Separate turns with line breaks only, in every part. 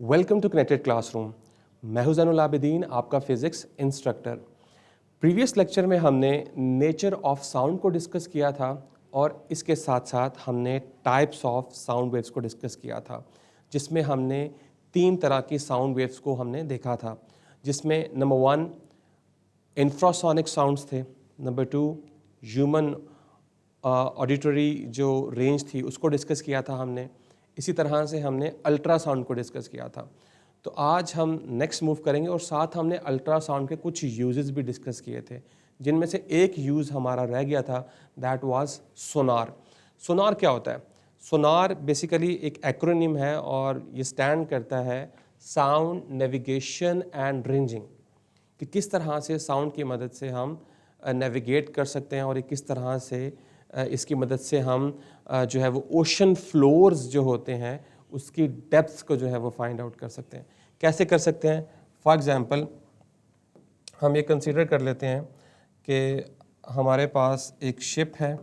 Welcome to connected classroom. मैं हूं ज़ैनुल आबिदीन, आपका फिज़िक्स इंस्ट्रक्टर। प्रीवियस लेक्चर में हमने नेचर ऑफ साउंड को डिस्कस किया था और इसके साथ साथ हमने टाइप्स ऑफ साउंड वेव्स को डिस्कस किया था, जिसमें हमने 3 तरह की साउंड वेव्स को हमने देखा था, जिसमें नंबर 1 इंफ्रासोनिक साउंड्स थे, नंबर 2 ह्यूमन ऑडिटरी जो रेंज थी उसको डिस्कस किया था हमने। इसी तरह से हमने अल्ट्रासाउंड को डिस्कस किया था। तो आज हम नेक्स्ट मूव करेंगे और साथ हमने अल्ट्रासाउंड के कुछ यूजेस भी डिस्कस किए थे, जिनमें से एक यूज़ हमारा रह गया था, दैट वाज सोनार। सोनार क्या होता है? सोनार बेसिकली एक एक्रोनिम है और ये स्टैंड करता है साउंड नेविगेशन एंड रेंजिंग, कि किस तरह से साउंड की मदद से हम नेविगेट कर सकते हैं और किस तरह से इसकी मदद से हम जो है वो ओशन फ्लोर्स जो होते हैं उसकी डेप्थ्स को जो है वो फाइंड आउट कर सकते हैं। कैसे कर सकते हैं? फॉर एग्जांपल हम ये कंसीडर कर लेते हैं कि हमारे पास एक शिप है।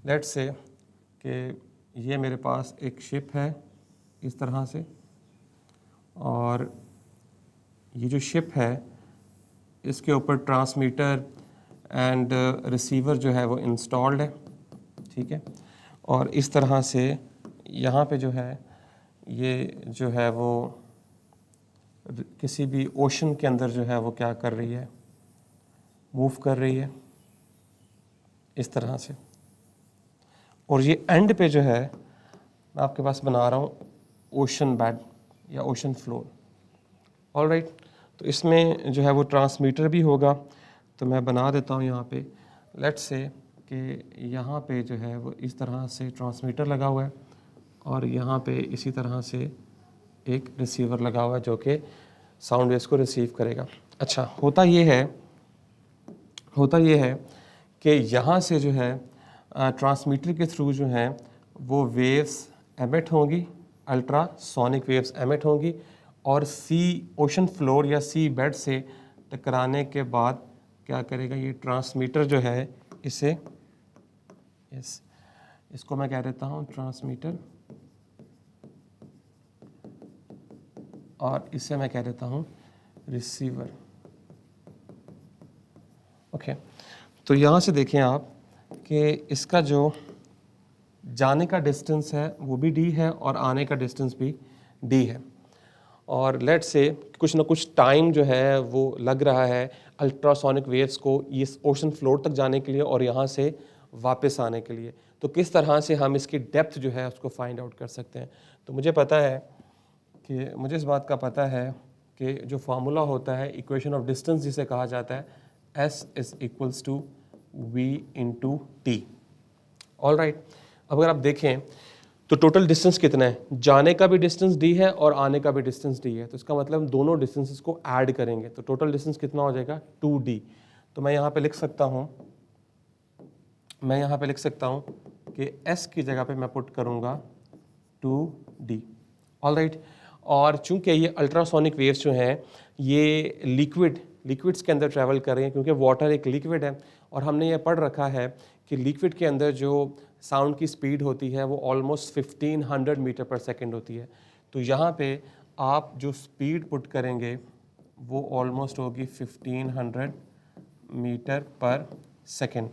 लेट्स से कि ये मेरे पास एक शिप है इस तरह से, और ये जो शिप है इसके ऊपर ट्रांसमीटर एंड रिसीवर जो है वो इंस्टॉल्ड है, ठीक है। और इस तरह से यहाँ पे जो है ये जो है वो किसी भी ओशन के अंदर जो है वो क्या कर रही है, मूव कर रही है इस तरह से। और ये एंड पे जो है मैं आपके पास बना रहा हूँ ओशन बेड या ओशन फ्लोर। ऑलराइट, तो इसमें जो है वो ट्रांसमीटर भी होगा, तो मैं बना देता हूँ यहाँ पे। लेट्स से कि यहाँ पे जो है वो इस तरह से ट्रांसमीटर लगा हुआ है और यहाँ पे इसी तरह से एक रिसीवर लगा हुआ है जो कि साउंड वेव्स को रिसीव करेगा। अच्छा, होता ये है कि यहाँ से जो है ट्रांसमीटर के थ्रू जो है वो वेव्स एमिट होंगी, अल्ट्रासोनिक वेव्स एमिट होंगी, और ओशन फ्लोर या सी बेड से टकराने के बाद क्या करेगा, ये ट्रांसमीटर जो है इसे इसको मैं कह देता हूँ ट्रांसमीटर, और इसे मैं कह देता हूँ रिसीवर। ओके, तो यहाँ से देखें आप कि इसका जो जाने का डिस्टेंस है वो भी d है और आने का डिस्टेंस भी d है। और लेट्स से कुछ ना कुछ टाइम जो है वो लग रहा है अल्ट्रासोनिक वेव्स को इस ओशन फ्लोर तक जाने के लिए और यहाँ से वापस आने के लिए। तो किस तरह से हम इसकी डेप्थ जो है उसको फाइंड आउट कर सकते हैं? तो मुझे इस बात का पता है कि जो फार्मूला होता है इक्वेशन ऑफ डिस्टेंस जिसे कहा जाता है, S is equals to V into T. Alright, अब अगर आप देखें तो टोटल डिस्टेंस कितना है? जाने का भी डिस्टेंस d है और आने का भी डिस्टेंस d है, तो इसका मतलब दोनों डिस्टेंसेस को ऐड करेंगे तो टोटल डिस्टेंस कितना हो जाएगा? 2d। तो मैं यहाँ पे लिख सकता हूँ कि s की जगह पे मैं पुट करूँगा 2d। ऑलराइट, और चूंकि ये अल्ट्रासोनिक वेव्स जो हैं ये लिक्विड्स के अंदर ट्रैवल कर रही हैं, क्योंकि वाटर एक लिक्विड है और हमने ये पढ़ रखा है कि लिक्विड के अंदर जो साउंड की स्पीड होती है वो ऑलमोस्ट 1500 मीटर पर सेकंड होती है। तो यहाँ पे आप जो स्पीड पुट करेंगे वो ऑलमोस्ट होगी 1500 मीटर पर सेकंड।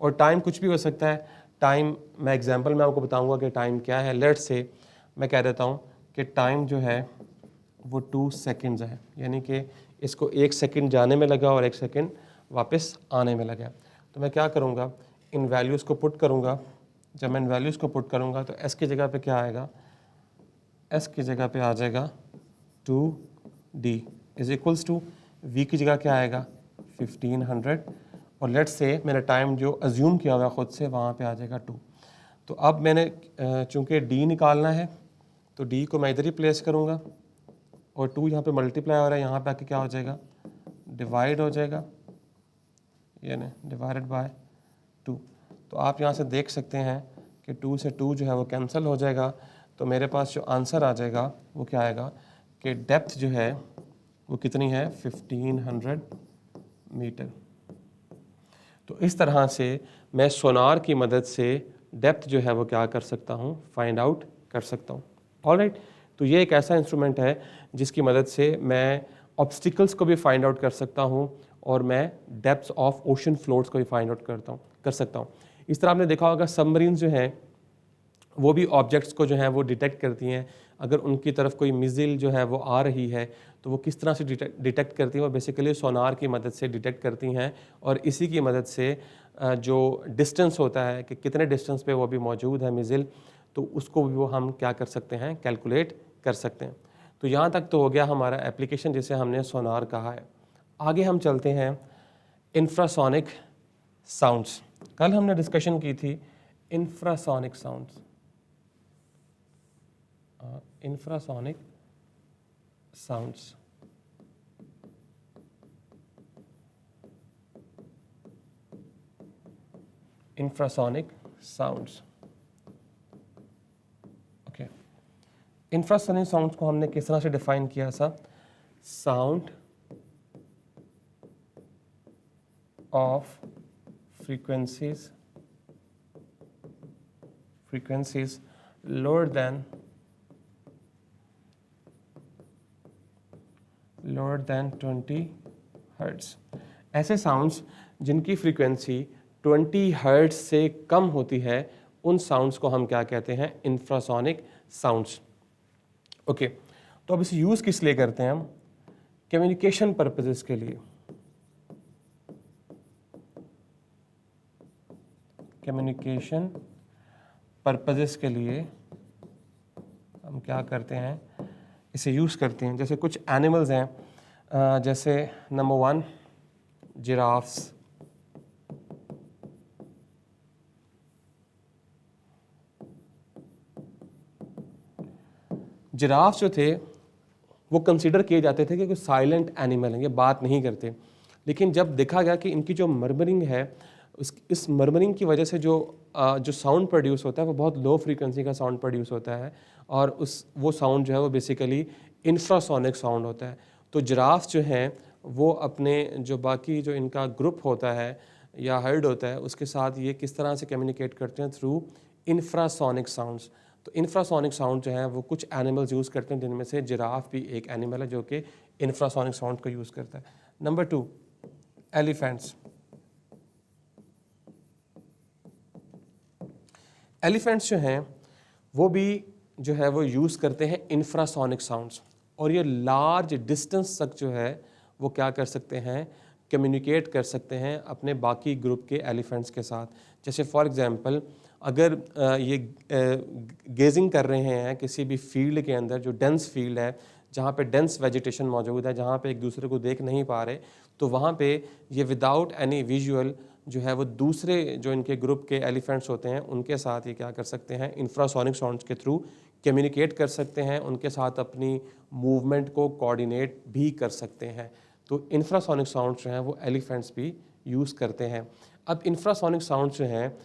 और टाइम कुछ भी हो सकता है। टाइम मैं एग्जांपल में आपको बताऊंगा कि टाइम क्या है। लेट्स से मैं कह देता हूँ कि टाइम जो है वो 2 सेकंड्स है, यानी कि इसको 1 सेकंड जाने में लगा और 1 सेकंड वापस आने में लगा। तो मैं क्या करूँगा, इन वैल्यूज़ को पुट करूँगा। जब मैं इन वैल्यूज़ को पुट करूँगा तो s की जगह पे क्या आएगा? s की जगह पे आ जाएगा 2d is equals to v की जगह क्या आएगा? 1500, और लेट्स से मैंने टाइम जो अज्यूम किया हुआ खुद से वहाँ पे आ जाएगा 2। तो अब मैंने चूँकि d निकालना है तो d को मैं इधर ही प्लेस करूँगा और 2 यहाँ पे मल्टीप्लाई हो रहा है, यहाँ पे आके क्या हो जाएगा? डिवाइड हो जाएगा, यानी डिवाइडेड बाय 2। तो आप यहाँ से देख सकते हैं कि 2 से 2 जो है वो कैंसिल हो जाएगा। तो मेरे पास जो आंसर आ जाएगा वो क्या आएगा कि डेप्थ जो है वो कितनी है? 1500 मीटर। तो इस तरह से मैं सोनार की मदद से डेप्थ जो है वो क्या कर सकता हूँ? फाइंड आउट कर सकता हूँ। ऑलराइट, तो ये एक ऐसा इंस्ट्रूमेंट है जिसकी मदद से मैं ऑब्स्टिकल्स को भी फाइंड आउट कर सकता हूँ और मैं डेप्थ्स ऑफ ओशन फ्लोर्स को भी फाइंड आउट कर सकता हूँ। इस तरह आपने देखा होगा सबमरीन जो हैं वो भी ऑब्जेक्ट्स को जो है वो डिटेक्ट करती हैं। अगर उनकी तरफ कोई मिज़ाइल जो है वो आ रही है तो वो किस तरह से डिटेक्ट करती हैं, वो बेसिकली सोनार की मदद से डिटेक्ट करती हैं और इसी की मदद से जो डिस्टेंस होता है कि कितने डिस्टेंस पे वो भी मौजूद है मिज़ाइल, तो उसको भी वो हम क्या कर सकते हैं, कैलकुलेट कर सकते हैं। तो यहाँ तक तो हो गया हमारा एप्लीकेशन जिसे हमने सोनार कहा है। आगे हम चलते हैं इंफ्रासोनिक साउंड्स। कल हमने डिस्कशन की थी infrasonic sounds, infrasonic sounds. Infrasonic sounds, okay. Infrasonic sounds को हमने किस तरह से डिफाइन किया था? Sound of frequencies lower than 20 hertz. ऐसे साउंड्स जिनकी फ्रीक्वेंसी 20 हर्ट्ज से कम होती है उन साउंड्स को हम क्या कहते हैं? Infrasonic sounds, okay. तो अब इसे यूज़ किस लिए करते हैं हम? कम्युनिकेशन पर्पसेस के लिए। कम्युनिकेशन पर्पसेस के लिए हम क्या करते हैं? इसे यूज़ करते हैं। जैसे कुछ एनिमल्स हैं, जैसे नंबर 1 जिराफ्स, जिराफ जो थे वो कंसीडर किए जाते थे कि कोई साइलेंट एनिमल हैं, ये बात नहीं करते। लेकिन जब देखा गया कि इनकी जो मर्मरिंग है, इस मर्मरिंग की वजह से जो साउंड प्रोड्यूस होता है वो बहुत लो फ्रीक्वेंसी का साउंड प्रोड्यूस होता है और वो साउंड जो है वो बेसिकली इंफ्रासोनिक साउंड होता है। तो जिराफ जो हैं वो अपने जो बाकी जो इनका ग्रुप होता है या हर्ड होता है उसके साथ ये किस तरह से कम्युनिकेट करते हैं? Through infrasonic sounds. तो इंफ्रासोनिक साउंड जो है वो कुछ एनिमल्स यूज़ करते हैं, जिनमें से जिराफ भी एक एनिमल है जो कि इंफ्रासोनिक साउंड को यूज़ करता है। Number 2 elephants. एलिफेंट्स जो हैं वो भी जो है वो यूज़ करते हैं इंफ्रासोनिक साउंड्स और ये लार्ज डिस्टेंस तक जो है वो क्या कर सकते हैं? कम्युनिकेट कर सकते हैं अपने बाकी ग्रुप के एलिफेंट्स के साथ। जैसे फॉर एग्जांपल अगर ये गेजिंग कर रहे हैं किसी भी फील्ड के अंदर जो डेंस फील्ड है, जहाँ पे डेंस वेजिटेशन मौजूद है, जहाँ पे एक दूसरे को देख नहीं पा रहे, तो वहाँ पे ये विदाउट एनी विजुअल जो है वो दूसरे जो इनके ग्रुप के एलिफेंट्स होते हैं उनके साथ ये क्या कर सकते हैं? इंफ्रासोनिक साउंड्स के थ्रू कम्युनिकेट कर सकते हैं, उनके साथ अपनी मूवमेंट को कोऑर्डिनेट भी कर सकते हैं। तो इंफ्रासोनिक साउंड्स जो हैं वो एलिफेंट्स भी यूज़ करते हैं। अब इंफ्रासोनिक साउंड्स जो हैं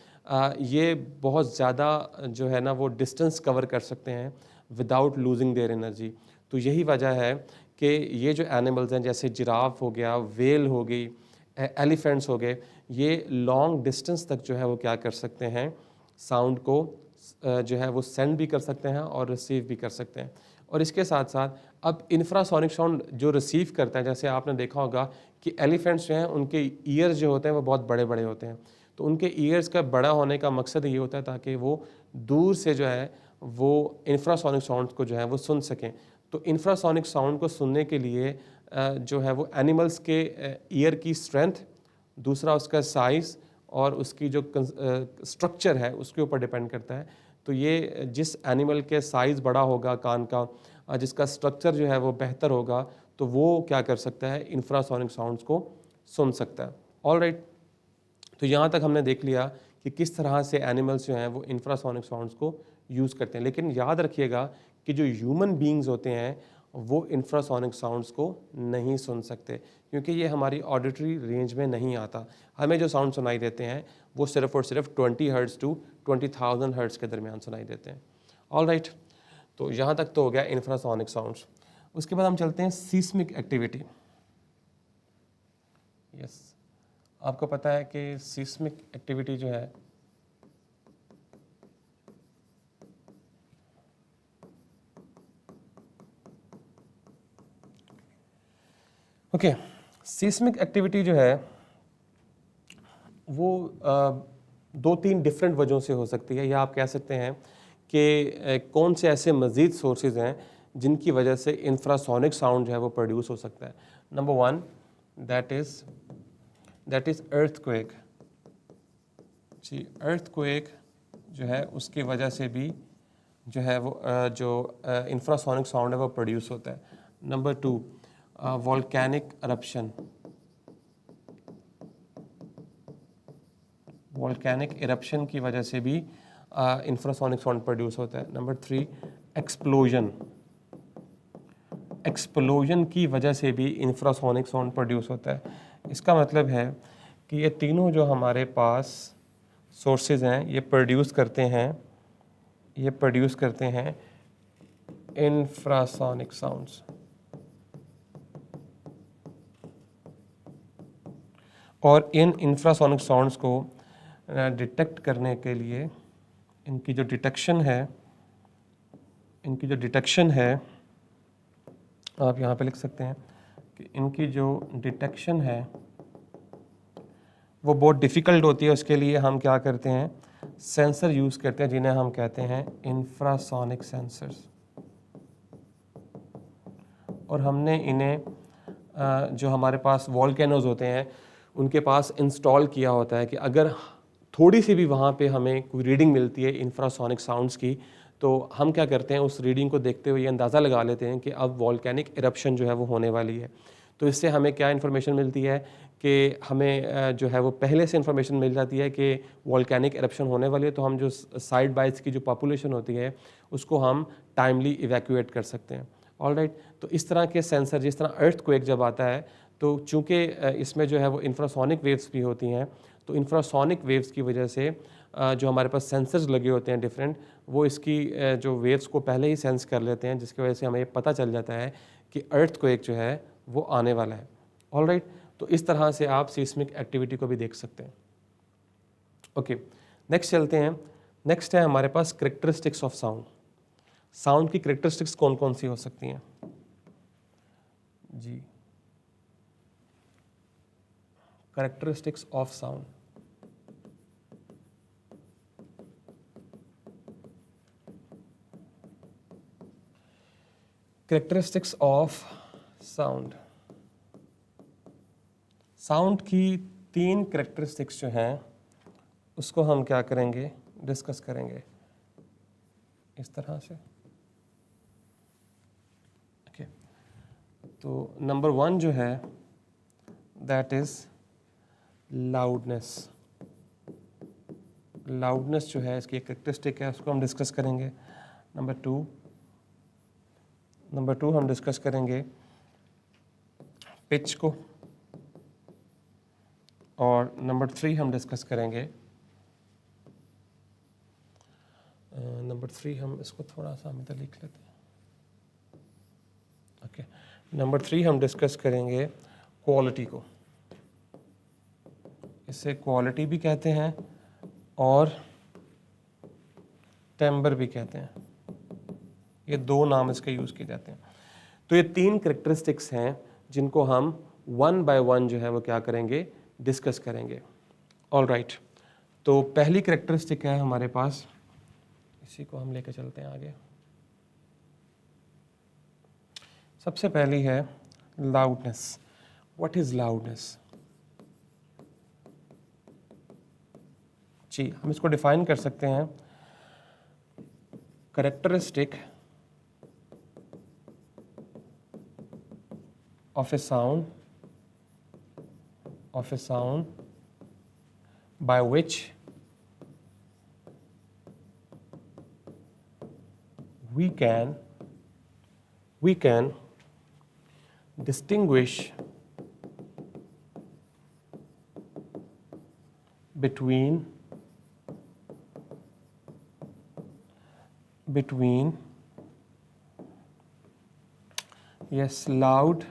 ये बहुत ज़्यादा जो है ना वो डिस्टेंस कवर कर सकते हैं विदाउट लूजिंग देयर एनर्जी। तो यही वजह है कि ये जो एनिमल्स हैं जैसे जिराफ हो गया, वेल हो गई, एलिफेंट्स हो गए, ये लॉन्ग डिस्टेंस तक जो है वो क्या कर सकते हैं? साउंड को जो है वो सेंड भी कर सकते हैं और रिसीव भी कर सकते हैं। और इसके साथ साथ अब इंफ्रासोनिक साउंड जो रिसीव करता है, जैसे आपने देखा होगा कि एलिफेंट्स जो हैं उनके ईयर्स जो होते हैं वो बहुत बड़े बड़े होते हैं। तो उनके ईयर्स का बड़ा होने का मकसद ये होता है ताकि वो दूर से जो है वो इंफ्रासोनिक साउंड को जो है वो सुन सकें। तो इंफ्रासोनिक साउंड को सुनने के लिए जो है वो एनिमल्स के ईयर की स्ट्रेंथ, दूसरा उसका साइज़ और उसकी जो स्ट्रक्चर है उसके ऊपर डिपेंड करता है। तो ये जिस एनिमल के साइज़ बड़ा होगा कान का, जिसका स्ट्रक्चर जो है वो बेहतर होगा, तो वो क्या कर सकता है? इंफ्रासोनिक साउंड्स को सुन सकता है। ऑल राइट, तो यहाँ तक हमने देख लिया कि किस तरह से एनिमल्स जो हैं वो इंफ्रासोनिक साउंड्स को यूज़ करते हैं। लेकिन याद रखिएगा कि जो ह्यूमन बींग्स होते हैं वो इंफ्रासोनिक साउंड्स को नहीं सुन सकते, क्योंकि ये हमारी ऑडिटरी रेंज में नहीं आता। हमें जो साउंड सुनाई देते हैं वो सिर्फ और सिर्फ 20 हर्ट्ज़ टू 20,000 हर्ट्ज़ के दरमियान सुनाई देते हैं। ऑल राइट, तो यहाँ तक तो हो गया इंफ्रासोनिक साउंड्स। उसके बाद हम चलते हैं सीस्मिक एक्टिविटी। यस, आपको पता है कि सीस्मिक एक्टिविटी जो है ओके, सीस्मिक एक्टिविटी जो है वो दो तीन डिफरेंट वजहों से हो सकती है, या आप कह सकते हैं कि कौन से ऐसे मज़ीद सोर्सेज हैं जिनकी वजह से इंफ्रासोनिक साउंड जो है वो प्रोड्यूस हो सकता है। Number one, that is earthquake. जी, अर्थक्वेक जो है उसकी वजह से भी जो है वो जो इंफ्रासोनिक साउंड है वो प्रोड्यूस होता है। Number two, volcanic eruption। Volcanic eruption की वजह से भी इंफ्रासोनिक साउंड प्रोड्यूस होता है। Number three, explosion. एक्सप्लोजन की वजह से भी इंफ्रासोनिक साउंड प्रोड्यूस होता है। इसका मतलब है कि ये तीनों जो हमारे पास सोर्सेज हैं ये प्रोड्यूस करते हैं इंफ्रासोनिक साउंड्स। और इन इंफ्रासोनिक साउंड्स को डिटेक्ट करने के लिए इनकी जो डिटेक्शन है आप यहाँ पे लिख सकते हैं कि इनकी जो डिटेक्शन है वो बहुत डिफ़िकल्ट होती है। उसके लिए हम क्या करते हैं, सेंसर यूज़ करते हैं जिन्हें हम कहते हैं इंफ्रासोनिक सेंसर्स। और हमने इन्हें जो हमारे पास वॉल्केनोज होते हैं उनके पास इंस्टॉल किया होता है कि अगर थोड़ी सी भी वहाँ पे हमें कोई रीडिंग मिलती है इंफ्रासोनिक साउंड्स की, तो हम क्या करते हैं उस रीडिंग को देखते हुए ये अंदाज़ा लगा लेते हैं कि अब वॉल्केनिक इरप्शन जो है वो होने वाली है। तो इससे हमें क्या इन्फॉर्मेशन मिलती है कि हमें जो है वो पहले से इन्फॉर्मेशन मिल जाती है कि वॉल्केनिक इरप्शन होने वाली है, तो हम जो साइड बाइट्स की जो पॉपुलेशन होती है उसको हम टाइमली इवैक्यूएट कर सकते हैं। ऑलराइट, तो इस तरह के सेंसर, जिस तरह अर्थक्वेक जब आता है तो चूँकि इसमें जो है वो इंफ्रासोनिक वेव्स भी होती हैं, तो इंफ्रासोनिक वेव्स की वजह से जो हमारे पास सेंसर्स लगे होते हैं डिफरेंट, वो इसकी जो वेव्स को पहले ही सेंस कर लेते हैं, जिसकी वजह से हमें पता चल जाता है कि अर्थक्वेक जो है वो आने वाला है। ऑलराइट, तो इस तरह से आप सीस्मिक एक्टिविटी को भी देख सकते हैं। ओके, नेक्स्ट चलते हैं। नेक्स्ट है हमारे पास करेक्टरिस्टिक्स ऑफ साउंड। साउंड की करेक्टरिस्टिक्स कौन कौन सी हो सकती हैं जी? Characteristics of sound. Characteristics of sound. Sound की तीन करेक्टरिस्टिक्स जो हैं उसको हम क्या करेंगे, डिस्कस करेंगे इस तरह से। ओके, तो नंबर वन जो है दैट इज लाउडनेस। लाउडनेस जो है इसकी एक करेक्टरिस्टिक है, उसको हम डिस्कस करेंगे। नंबर टू हम डिस्कस करेंगे पिच को, और नंबर थ्री हम डिस्कस करेंगे हम इसको थोड़ा सा हम इधर लिख लेते हैं। ओके, नंबर थ्री हम डिस्कस करेंगे क्वालिटी को। इसे क्वालिटी भी कहते हैं और टेम्बर भी कहते हैं, ये दो नाम इसके यूज़ किए जाते हैं। तो ये तीन करेक्टरिस्टिक्स हैं जिनको हम वन बाय वन जो है वो क्या करेंगे, डिस्कस करेंगे। ऑल राइट, तो पहली करेक्टरिस्टिक है हमारे पास, इसी को हम लेकर चलते हैं आगे। सबसे पहली है लाउडनेस। What is loudness? जी, हम इसको डिफाइन कर सकते हैं, characteristic of a sound by which we can distinguish between yes, loud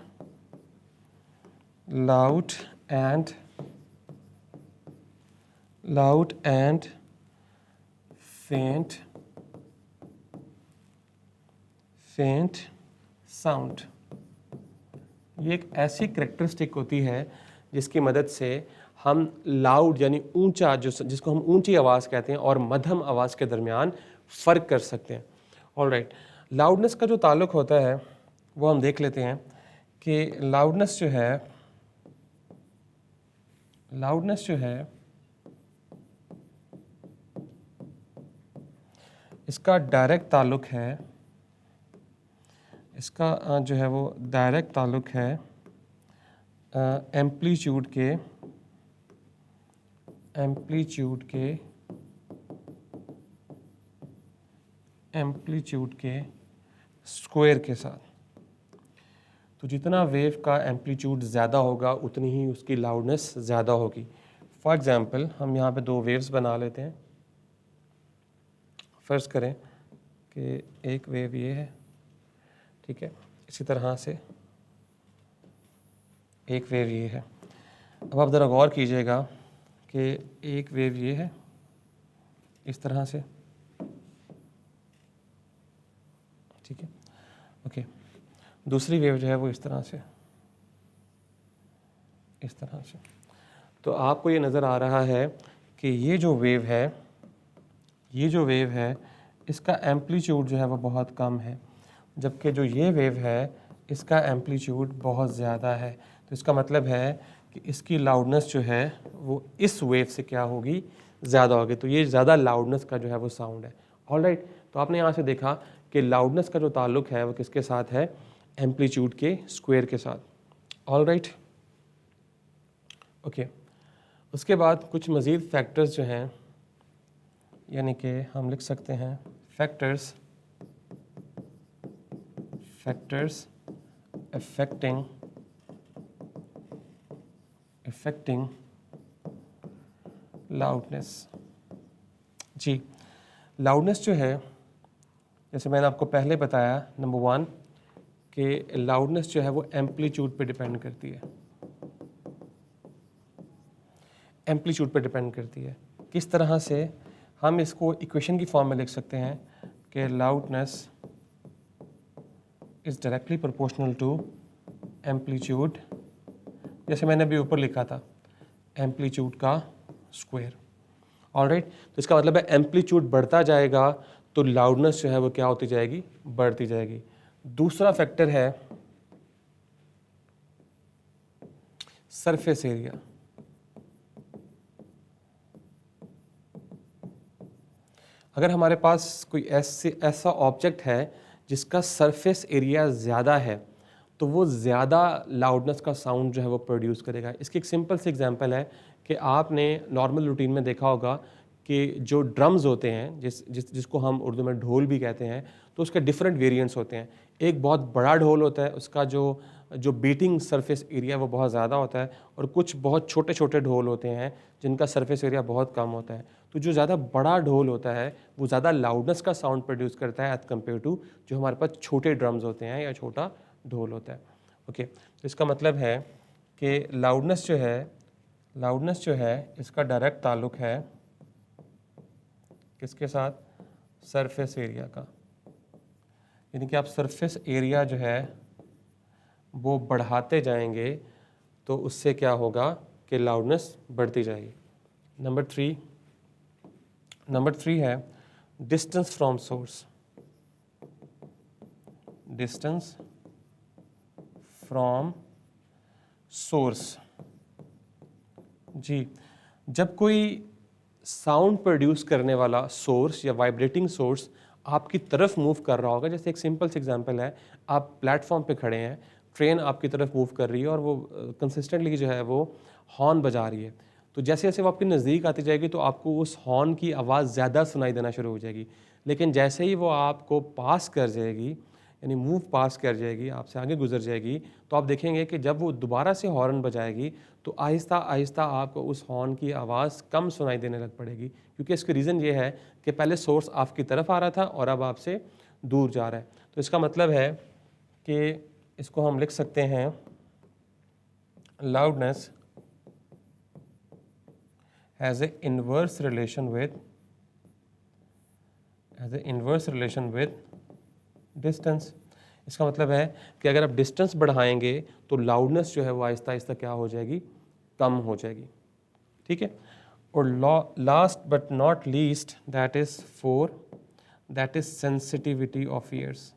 and faint sound. ये एक ऐसी करेक्टरिस्टिक होती है जिसकी मदद से हम लाउड यानी ऊंचा, जिसको हम ऊंची आवाज़ कहते हैं, और मध्यम आवाज़ के दरमियान फ़र्क कर सकते हैं। ऑलराइट, लाउडनेस का जो ताल्लुक होता है वो हम देख लेते हैं कि लाउडनेस जो है इसका डायरेक्ट ताल्लुक है, इसका जो है वो डायरेक्ट ताल्लुक है एम्पलीट्यूड के स्क्वायर के साथ। तो जितना वेव का एम्पलीट्यूड ज़्यादा होगा उतनी ही उसकी लाउडनेस ज़्यादा होगी। फॉर एग्ज़ाम्पल हम यहाँ पे दो वेव्स बना लेते हैं। फ़र्ज़ करें कि एक वेव ये है, ठीक है, इसी तरह से एक वेव ये है। अब आप ज़रा गौर कीजिएगा कि एक वेव ये है इस तरह से, ठीक है, ओके। दूसरी वेव जो है वो इस तरह से, इस तरह से। तो आपको ये नज़र आ रहा है कि ये जो वेव है इसका एम्पलीट्यूड जो है वो बहुत कम है, जबकि जो ये वेव है इसका एम्पलीट्यूड बहुत ज़्यादा है। तो इसका मतलब है कि इसकी लाउडनेस जो है वो इस वेव से क्या होगी, ज़्यादा होगी। तो ये ज़्यादा लाउडनेस का जो है वो साउंड है। ऑलराइट, तो आपने यहाँ से देखा कि लाउडनेस का जो ताल्लुक है वो किसके साथ है, एम्पलीट्यूड के स्क्वायर के साथ। Alright, okay. उसके बाद कुछ मज़ीद फैक्टर्स जो हैं, यानी कि हम लिख सकते हैं फैक्टर्स affecting लाउडनेस। जी, लाउडनेस जो है, जैसे मैंने आपको पहले बताया, नंबर 1 कि लाउडनेस जो है वो एम्पलीट्यूड पे डिपेंड करती है। एम्पलीट्यूड पे डिपेंड करती है। किस तरह से? हम इसको इक्वेशन की फॉर्म में लिख सकते हैं कि loudness is directly proportional to amplitude, जैसे मैंने अभी ऊपर लिखा था, एम्पलीट्यूड का स्क्वायर। ऑलराइट, तो इसका मतलब है एम्पलीट्यूड बढ़ता जाएगा तो लाउडनेस जो है वो क्या होती जाएगी, बढ़ती जाएगी। दूसरा फैक्टर है सरफेस एरिया। अगर हमारे पास कोई ऐसा ऑब्जेक्ट है जिसका सरफेस एरिया ज़्यादा है तो वो ज़्यादा लाउडनेस का साउंड जो है वो प्रोड्यूस करेगा। इसकी एक सिंपल सी एग्जांपल है कि आपने नॉर्मल रूटीन में देखा होगा कि जो ड्रम्स होते हैं, जिसको हम उर्दू में ढोल भी कहते हैं, तो उसके डिफरेंट वेरिएंट्स होते हैं। एक बहुत बड़ा ढोल होता है, उसका जो बीटिंग सरफेस एरिया वो बहुत ज़्यादा होता है, और कुछ बहुत छोटे छोटे ढोल होते हैं जिनका सरफेस एरिया बहुत कम होता है। तो जो ज़्यादा बड़ा ढोल होता है वो ज़्यादा लाउडनेस का साउंड प्रोड्यूस करता है एज़ कम्पेयर टू जो हमारे पास छोटे ड्रम्स होते हैं या छोटा ढोल होता है। ओके, तो इसका मतलब है कि लाउडनेस जो है इसका डायरेक्ट ताल्लुक है किसके साथ, सरफेस एरिया का। यानी कि आप सरफेस एरिया जो है वो बढ़ाते जाएंगे तो उससे क्या होगा कि लाउडनेस बढ़ती जाएगी। नंबर थ्री है distance from source. Distance from source. जी, जब कोई साउंड प्रोड्यूस करने वाला सोर्स या वाइब्रेटिंग सोर्स आपकी तरफ मूव कर रहा होगा, जैसे एक सिंपल सी एग्जांपल है, आप प्लेटफॉर्म पे खड़े हैं, ट्रेन आपकी तरफ मूव कर रही है और वो कंसिस्टेंटली जो है वो हॉर्न बजा रही है। तो जैसे जैसे वो आपके नज़दीक आती जाएगी तो आपको उस हॉर्न की आवाज़ ज़्यादा सुनाई देना शुरू हो जाएगी। लेकिन जैसे ही वो आपको पास कर जाएगी, यानी मूव पास कर जाएगी, आपसे आगे गुजर जाएगी, तो आप देखेंगे कि जब वो दोबारा से हॉर्न बजाएगी तो आहिस्ता आहिस्ता आपको उस हॉर्न की आवाज़ कम सुनाई देने लग पड़ेगी, क्योंकि इसका रीज़न ये है कि पहले सोर्स आपकी तरफ आ रहा था और अब आपसे दूर जा रहा है। तो इसका मतलब है कि इसको हम लिख सकते हैं loudness has A inverse relation with distance. इसका मतलब है कि अगर आप डिस्टेंस बढ़ाएंगे तो लाउडनेस जो है वो आहिस्ता आहिस्ता क्या हो जाएगी, कम हो जाएगी। ठीक है। और last but not least that is 4, that is sensitivity of ears.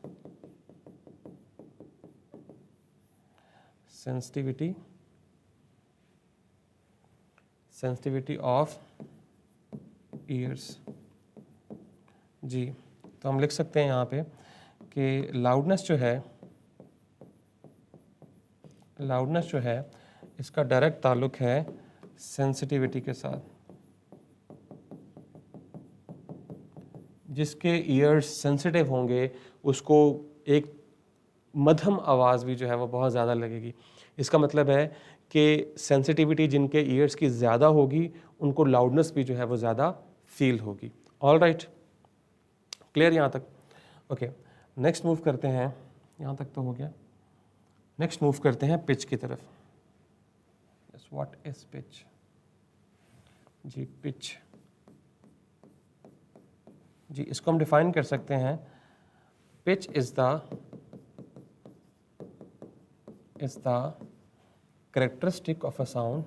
Sensitivity of ears. जी, तो हम लिख सकते हैं यहाँ पे कि लाउडनेस जो है इसका डायरेक्ट ताल्लुक है सेंसिटिविटी के साथ। जिसके ईयर्स सेंसिटिव होंगे उसको एक मध्यम आवाज़ भी जो है वो बहुत ज़्यादा लगेगी। इसका मतलब है कि सेंसिटिविटी जिनके ईयर्स की ज़्यादा होगी उनको लाउडनेस भी जो है वो ज़्यादा फील होगी। ऑल राइट, क्लियर यहाँ तक? ओके, नेक्स्ट मूव करते हैं, यहाँ तक तो हो गया। नेक्स्ट मूव करते हैं पिच की तरफ। Yes, what is pitch? जी, पिच जी, इसको हम डिफाइन कर सकते हैं। Pitch is the characteristic of a sound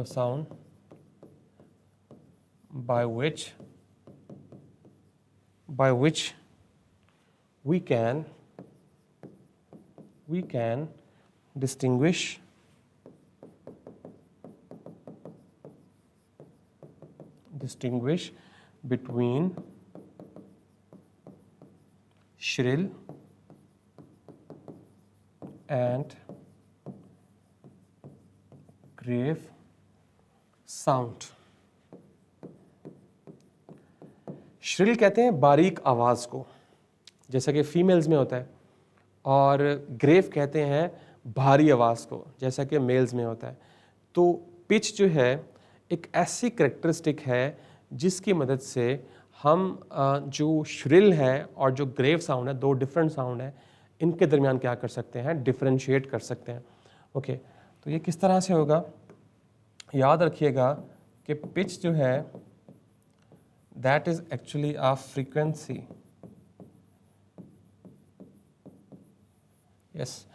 sound by which we can distinguish between shrill and grave sound। Shrill कहते हैं बारीक आवाज़ को, जैसा कि फीमेल्स में होता है, और ग्रेव कहते हैं भारी आवाज़ को, जैसा कि मेल्स में होता है। तो पिच जो है एक ऐसी करेक्टरिस्टिक है जिसकी मदद से हम जो श्रिल है और जो ग्रेव साउंड है, दो डिफरेंट साउंड है, इनके दरमियान क्या कर सकते हैं, डिफरेंशिएट कर सकते हैं। ओके, तो ये किस तरह से होगा? याद रखिएगा कि पिच जो है that is actually a frequency. Yes,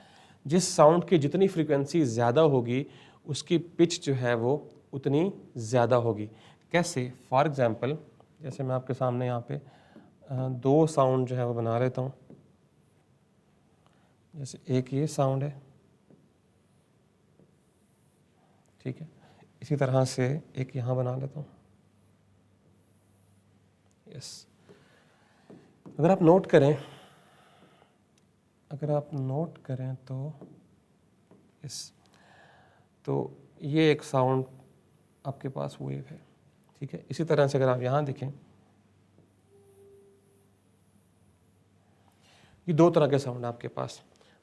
जिस साउंड की जितनी फ्रीक्वेंसी ज़्यादा होगी उसकी पिच जो है वो उतनी ज़्यादा होगी। कैसे? फॉर एग्जांपल, जैसे मैं आपके सामने यहाँ पे दो साउंड जो है वो बना लेता हूँ। जैसे एक ये साउंड है, ठीक है, इसी तरह से एक यहाँ बना लेता हूँ। यस, अगर आप नोट करें तो तो ये एक साउंड आपके पास वेव है, ठीक है। इसी तरह से अगर आप यहाँ देखें, ये दो तरह के साउंड आपके पास।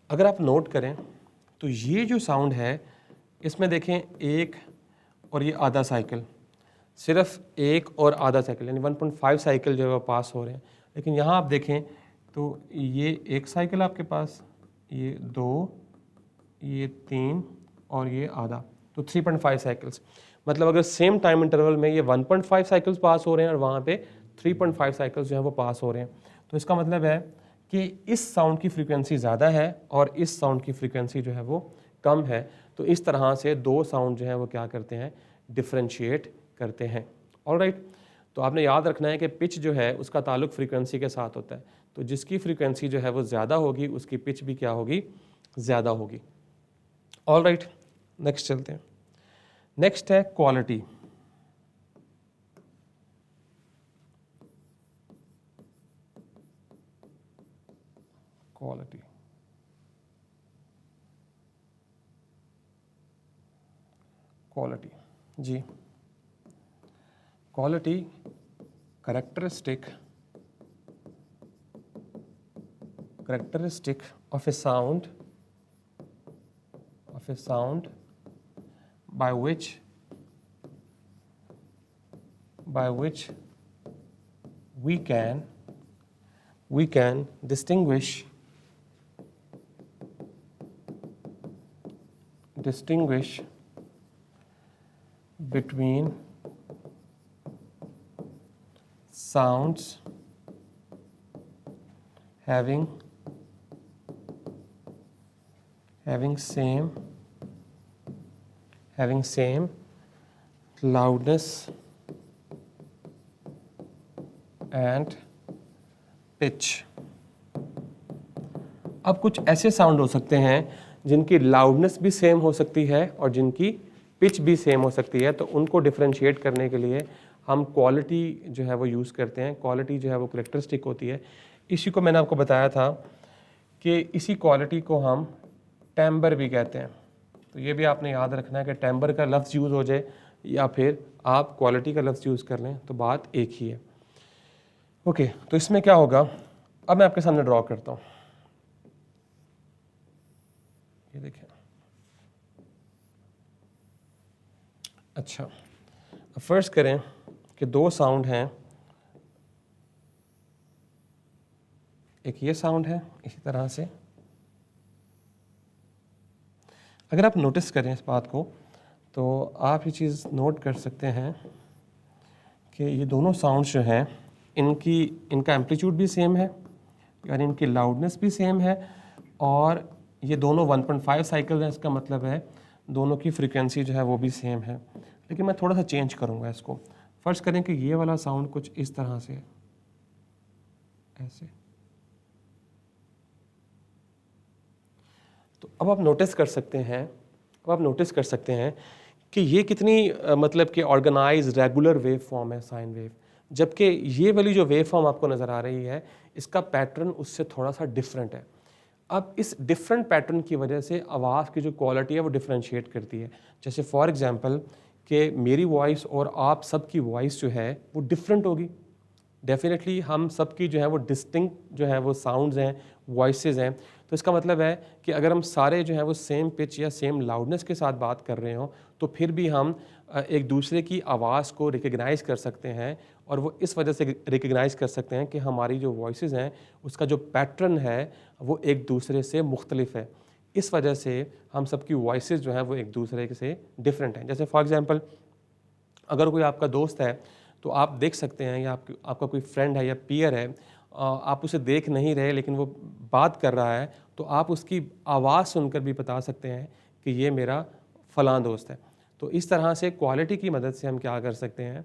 अगर आप नोट करें तो ये जो साउंड है इसमें देखें एक और ये आधा साइकिल, सिर्फ एक और आधा साइकिल यानी 1.5 साइकिल जो है वो पास हो रहे हैं। लेकिन यहाँ आप देखें तो ये एक साइकिल आपके पास, ये दो, ये तीन और ये आधा, तो 3.5 साइकिल्स। मतलब अगर सेम टाइम इंटरवल में ये 1.5 साइकिल्स पास हो रहे हैं और वहाँ पे 3.5 साइकिल्स जो है वो पास हो रहे हैं, तो इसका मतलब है कि इस साउंड की फ्रीक्वेंसी ज़्यादा है और इस साउंड की फ्रीक्वेंसी जो है वो कम है। तो इस तरह से दो साउंड जो है वो क्या करते हैं, डिफ्रेंशिएट करते हैं। ऑलराइट, तो आपने याद रखना है कि पिच जो है उसका ताल्लुक फ्रीक्वेंसी के साथ होता है। तो जिसकी फ्रीक्वेंसी जो है वो ज़्यादा होगी उसकी पिच भी क्या होगी, ज़्यादा होगी। ऑलराइट, नेक्स्ट चलते हैं। नेक्स्ट है क्वालिटी। क्वालिटी जी, quality characteristic of a sound by which we can distinguish between sounds having same loudness and pitch। अब कुछ ऐसे साउंड हो सकते हैं जिनकी लाउडनेस भी सेम हो सकती है और जिनकी पिच भी सेम हो सकती है, तो उनको डिफरेंशिएट करने के लिए हम क्वालिटी जो है वो यूज़ करते हैं। क्वालिटी जो है वो कैरेक्टरिस्टिक होती है। इसी को मैंने आपको बताया था कि इसी क्वालिटी को हम टेम्बर भी कहते हैं। तो ये भी आपने याद रखना है कि टेम्बर का लफ्ज़ यूज़ हो जाए या फिर आप क्वालिटी का लफ्ज़ यूज़ कर लें, तो बात एक ही है। ओके, तो इसमें क्या होगा, अब मैं आपके सामने ड्रॉ करता हूँ। ये देखें, अच्छा फर्स्ट करें कि दो साउंड हैं, एक ये साउंड है इसी तरह से। अगर आप नोटिस करें इस बात को तो आप ये चीज़ नोट कर सकते हैं कि ये दोनों साउंड्स जो हैं इनका एम्पलीट्यूड भी सेम है, यानी इनकी लाउडनेस भी सेम है, और ये दोनों 1.5 साइकिल हैं। इसका मतलब है दोनों की फ्रीक्वेंसी जो है वो भी सेम है। लेकिन मैं थोड़ा सा चेंज करूँगा इसको। फर्स्ट करें कि ये वाला साउंड कुछ इस तरह से, ऐसे। तो अब आप नोटिस कर सकते हैं कि ये कितनी मतलब कि ऑर्गेनाइज रेगुलर वेव फॉर्म है, साइन वेव। जबकि ये वाली जो वेव फॉर्म आपको नज़र आ रही है, इसका पैटर्न उससे थोड़ा सा डिफरेंट है। अब इस डिफरेंट पैटर्न की वजह से आवाज़ की जो क्वालिटी है वो डिफरेंशिएट करती है। जैसे फॉर एग्जांपल कि मेरी वॉइस और आप सबकी वॉइस जो है वो डिफरेंट होगी। डेफिनेटली हम सबकी जो है वो डिस्टिंक्ट जो है वो साउंड्स हैं, वॉइसेस हैं। तो इसका मतलब है कि अगर हम सारे जो है वो सेम पिच या सेम लाउडनेस के साथ बात कर रहे हों, तो फिर भी हम एक दूसरे की आवाज़ को रिकग्नाइज़ कर सकते हैं, और वो इस वजह से रिकग्नाइज़ कर सकते हैं कि हमारी जो वॉइसेस हैं उसका जो पैटर्न है वो एक दूसरे से मुख्तलिफ है। इस वजह से हम सबकी वॉइसेस जो हैं वो एक दूसरे से डिफरेंट हैं। जैसे फॉर एग्जांपल अगर कोई आपका दोस्त है तो आप देख सकते हैं, या आपका कोई फ्रेंड है या पीयर है, आप उसे देख नहीं रहे लेकिन वो बात कर रहा है, तो आप उसकी आवाज़ सुनकर भी बता सकते हैं कि ये मेरा फ़लाँ दोस्त है। तो इस तरह से क्वालिटी की मदद से हम क्या कर सकते हैं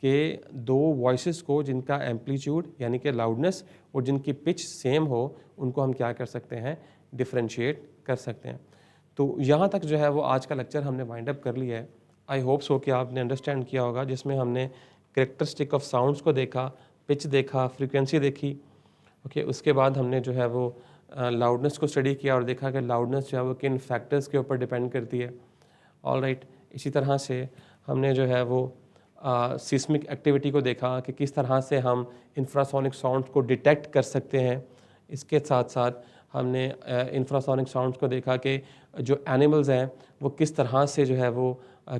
कि दो वॉइसेस को जिनका एम्पलीट्यूड यानी कि लाउडनेस और जिनकी पिच सेम हो, उनको हम क्या कर सकते हैं, डिफरेंशिएट कर सकते हैं। तो यहाँ तक जो है वो आज का लेक्चर हमने वाइंड अप कर लिया है। आई होप सो कि आपने अंडरस्टैंड किया होगा, जिसमें हमने कैरेक्टरिस्टिक ऑफ साउंड्स को देखा, पिच देखा, फ्रीक्वेंसी देखी। ओके, उसके बाद हमने जो है वो लाउडनेस को स्टडी किया और देखा कि लाउडनेस जो है वो किन फैक्टर्स के ऊपर डिपेंड करती है। ऑलराइट, इसी तरह से हमने जो है वो सिस्मिक एक्टिविटी को देखा कि किस तरह से हम इंफ्रासोनिक साउंड्स को डिटेक्ट कर सकते हैं। इसके साथ साथ हमने इंफ्रासोनिक साउंड्स को देखा कि जो एनिमल्स हैं वो किस तरह से जो है वो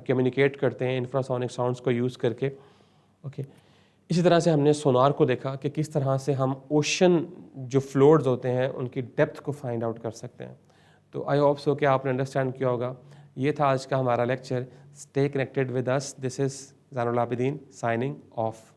कम्युनिकेट करते हैं इंफ्रासोनिक साउंड्स को यूज़ करके। ओके, इसी तरह से हमने सोनार को देखा कि किस तरह से हम ओशन जो फ्लोर्स होते हैं उनकी डेप्थ को फाइंड आउट कर सकते हैं। तो आई होप सो कि आपने अंडरस्टैंड किया होगा। ये था आज का हमारा lecture. Stay connected with us. This is Zainul Abidin signing off.